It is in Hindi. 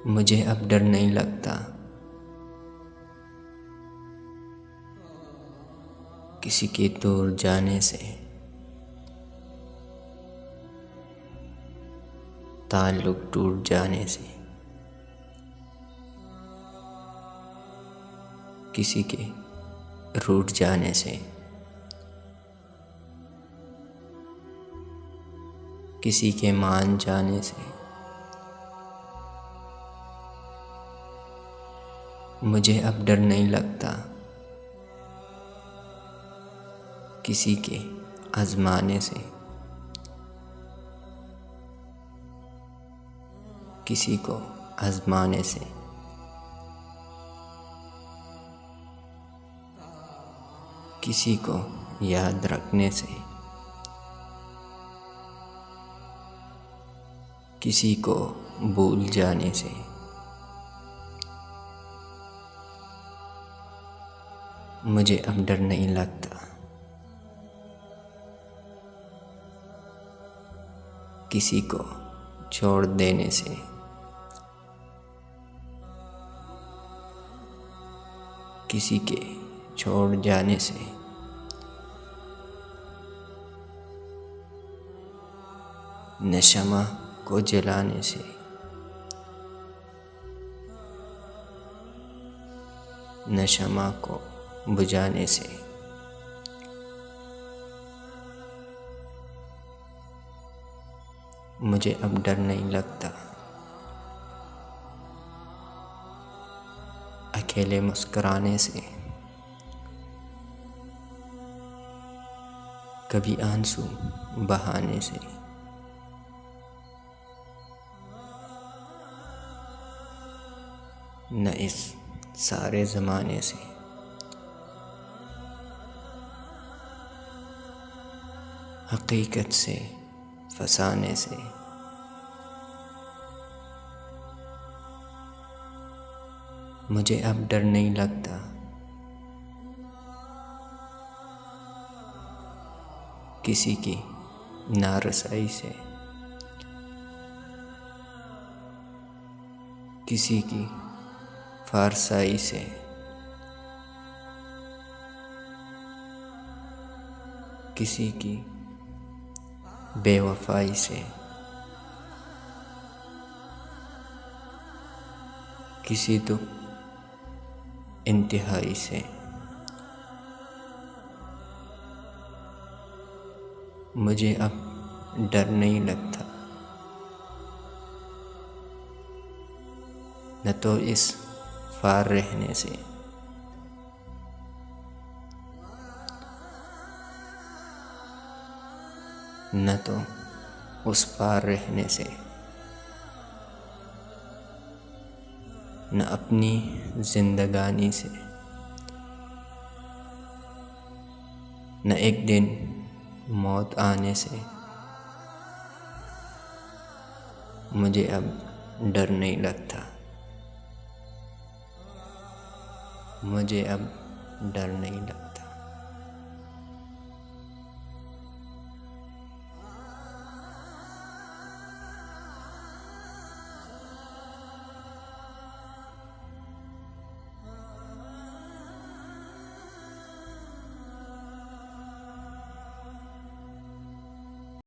मुझे अब डर नहीं लगता किसी के दूर जाने से, ताल्लुक टूट जाने से, किसी के रूठ जाने से, किसी के मान जाने से। मुझे अब डर नहीं लगता किसी के आजमाने से, किसी को आजमाने से, किसी को याद रखने से, किसी को भूल जाने से। मुझे अब डर नहीं लगता किसी को छोड़ देने से, किसी के छोड़ जाने से। न शमा को जलाने से, न शमा को बुझाने से। मुझे अब डर नहीं लगता अकेले मुस्कुराने से, कभी आंसू बहाने से। न इस सारे ज़माने से, हकीकत से फसाने से। मुझे अब डर नहीं लगता किसी की नारसाई से, किसी की फारसाई से। किसी की बेवफाई से, किसी दुख इंतहाई से। मुझे अब डर नहीं लगता न तो इस पार रहने से, न तो उस पार रहने से, न अपनी जिंदगानी से। न एक दिन मौत आने से। मुझे अब डर नहीं लगता, मुझे अब डर नहीं लगता।